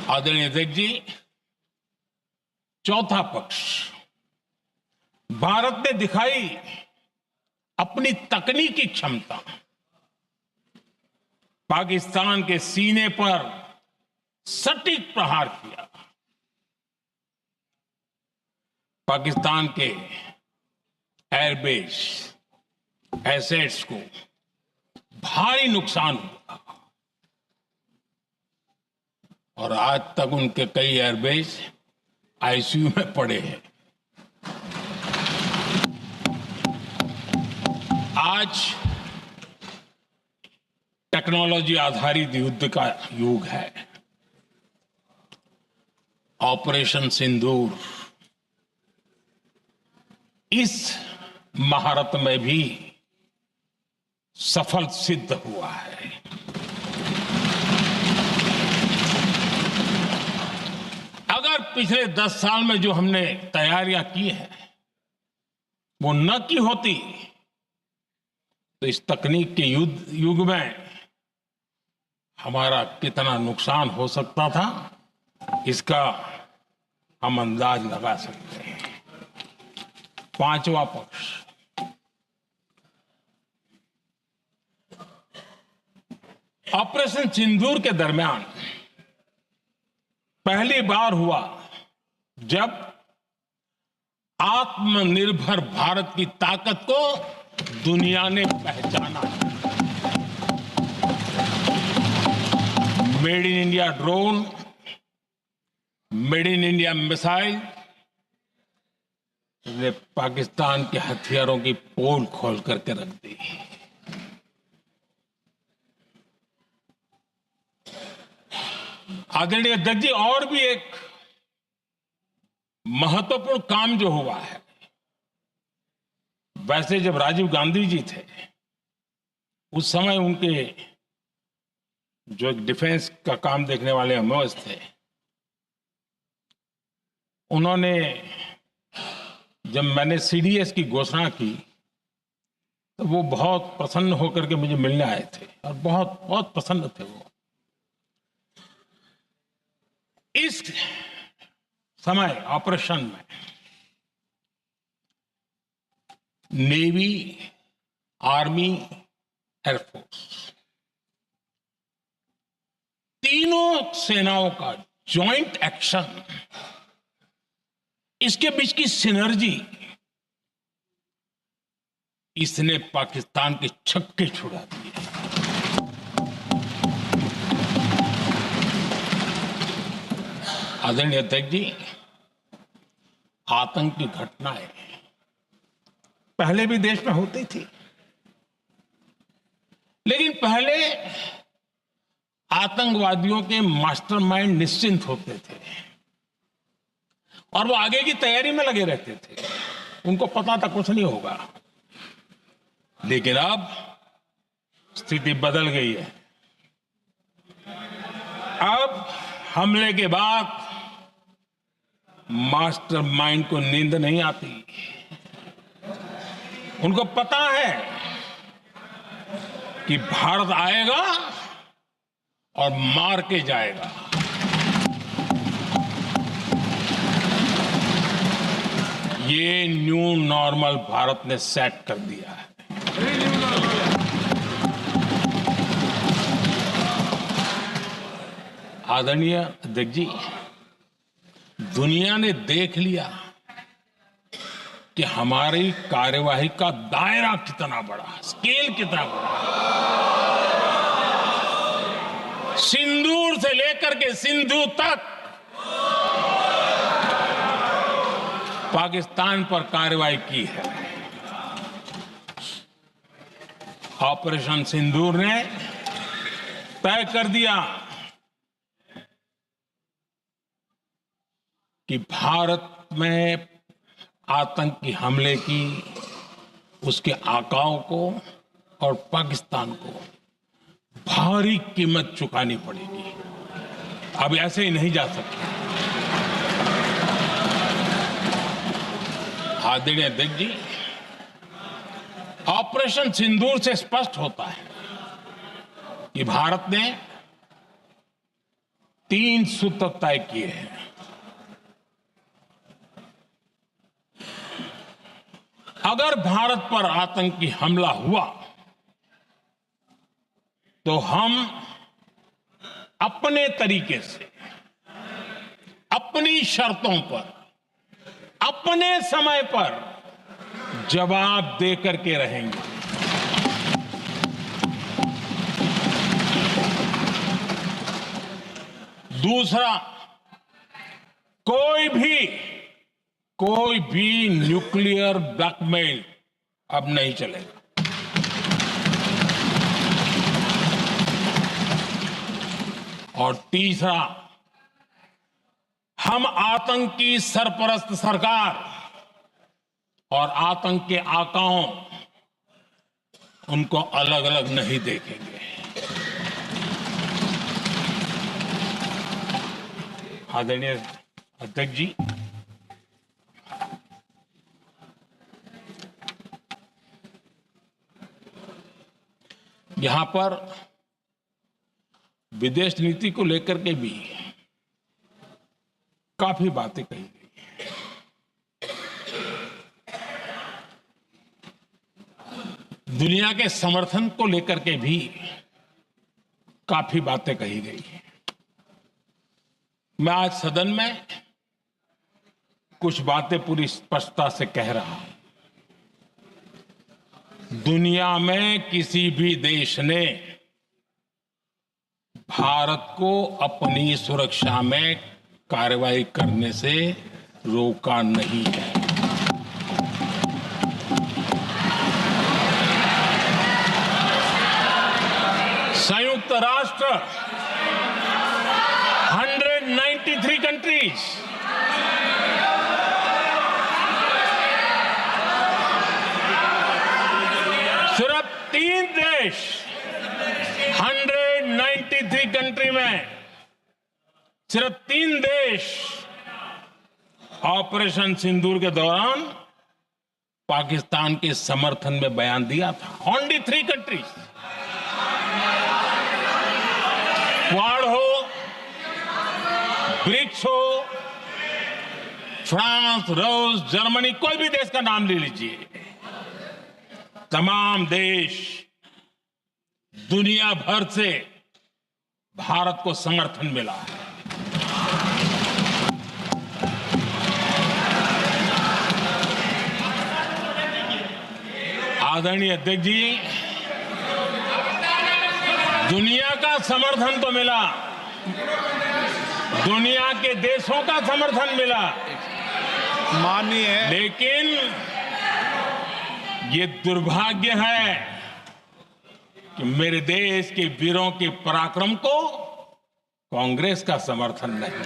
आदरणीय अध्यक्ष जी, चौथा पक्ष भारत ने दिखाई अपनी तकनीकी क्षमता। पाकिस्तान के सीने पर सटीक प्रहार किया। पाकिस्तान के एयरबेस एसेट्स को भारी नुकसान हुआ और आज तक उनके कई एयरबेस आईसीयू में पड़े हैं। आज टेक्नोलॉजी आधारित युद्ध का युग है। ऑपरेशन सिंदूर इस महारत में भी सफल सिद्ध हुआ है। अगर पिछले 10 साल में जो हमने तैयारियां की हैं वो न की होती तो इस तकनीक के युग में हमारा कितना नुकसान हो सकता था, इसका हम अंदाज लगा सकते हैं। पांचवा पक्ष ऑपरेशन सिंदूर के दरमियान पहली बार हुआ जब आत्मनिर्भर भारत की ताकत को दुनिया ने पहचाना। Made in India drone, made in India missile ने पाकिस्तान के हथियारों की पोल खोल करके रख दी। आदरणीय अध्यक्ष जी, और भी एक महत्वपूर्ण काम जो हुआ है। वैसे जब राजीव गांधी जी थे उस समय उनके जो एक डिफेंस का काम देखने वाले अमोस थे, उन्होंने जब मैंने सीडीएस की घोषणा की तो वो बहुत प्रसन्न होकर के मुझे मिलने आए थे और बहुत बहुत प्रसन्न थे वो। इस समय ऑपरेशन में नेवी, आर्मी, एयरफोर्स तीनों सेनाओं का जॉइंट एक्शन, इसके बीच की सिनर्जी, इसने पाकिस्तान के छक्के छुड़ा दिए। आदरणीय अध्यक्ष जी, आतंक की घटनाएं पहले भी देश में होती थी, लेकिन पहले आतंकवादियों के मास्टरमाइंड निश्चिंत होते थे और वो आगे की तैयारी में लगे रहते थे। उनको पता था कुछ नहीं होगा। लेकिन अब स्थिति बदल गई है। अब हमले के बाद मास्टरमाइंड को नींद नहीं आती। उनको पता है कि भारत आएगा और मार के जाएगा। ये न्यू नॉर्मल भारत ने सेट कर दिया है। आदरणीय अध्यक्ष जी, दुनिया ने देख लिया कि हमारी कार्यवाही का दायरा कितना बड़ा, स्केल कितना बड़ा। सिंदूर से लेकर के सिंधु तक पाकिस्तान पर कार्रवाई की है। ऑपरेशन सिंदूर ने तय कर दिया कि भारत में आतंकी हमले की, उसके आकाओं को और पाकिस्तान को भारी कीमत चुकानी पड़ेगी। अब ऐसे ही नहीं जा सकते। आदरणीय अध्यक्ष जी, ऑपरेशन सिंदूर से स्पष्ट होता है कि भारत ने 3 सूत्र तय किए हैं। अगर भारत पर आतंकी हमला हुआ तो हम अपने तरीके से, अपनी शर्तों पर, अपने समय पर जवाब दे करके रहेंगे। दूसरा, कोई भी न्यूक्लियर ब्लैकमेल अब नहीं चलेगा। और तीसरा, हम आतंक की सरपरस्त सरकार और आतंक के आकाओं उनको अलग अलग नहीं देखेंगे। आदरणीय अध्यक्ष जी, यहां पर विदेश नीति को लेकर के भी काफी बातें कही गई। दुनिया के समर्थन को लेकर के भी काफी बातें कही गई। मैं आज सदन में कुछ बातें पूरी स्पष्टता से कह रहा हूं। दुनिया में किसी भी देश ने भारत को अपनी सुरक्षा में कार्रवाई करने से रोका नहीं है। संयुक्त राष्ट्र 193 कंट्रीज, सिर्फ 3 देश 193 कंट्री में सिर्फ 3 देश ऑपरेशन सिंदूर के दौरान पाकिस्तान के समर्थन में बयान दिया था। Only 3 countries. क्वाड हो, ब्रिक्स हो, फ्रांस, रूस, जर्मनी, कोई भी देश का नाम ले लीजिए, तमाम देश दुनिया भर से भारत को समर्थन मिला है। आदरणीय अध्यक्ष जी, दुनिया का समर्थन तो मिला, दुनिया के देशों का समर्थन मिला, माननीय है, लेकिन ये दुर्भाग्य है कि मेरे देश के वीरों के पराक्रम को कांग्रेस का समर्थन नहीं।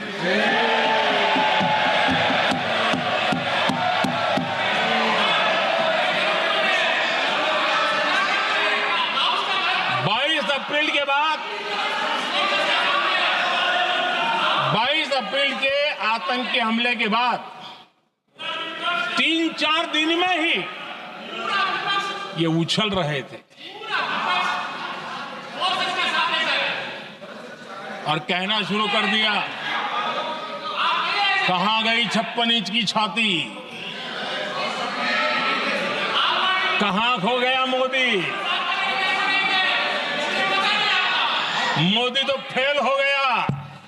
22 अप्रैल के आतंकी हमले के बाद 3-4 दिन में ही ये उछल रहे थे और कहना शुरू कर दिया, कहां गई 56 इंच की छाती, कहां खो गया मोदी, मोदी तो फेल हो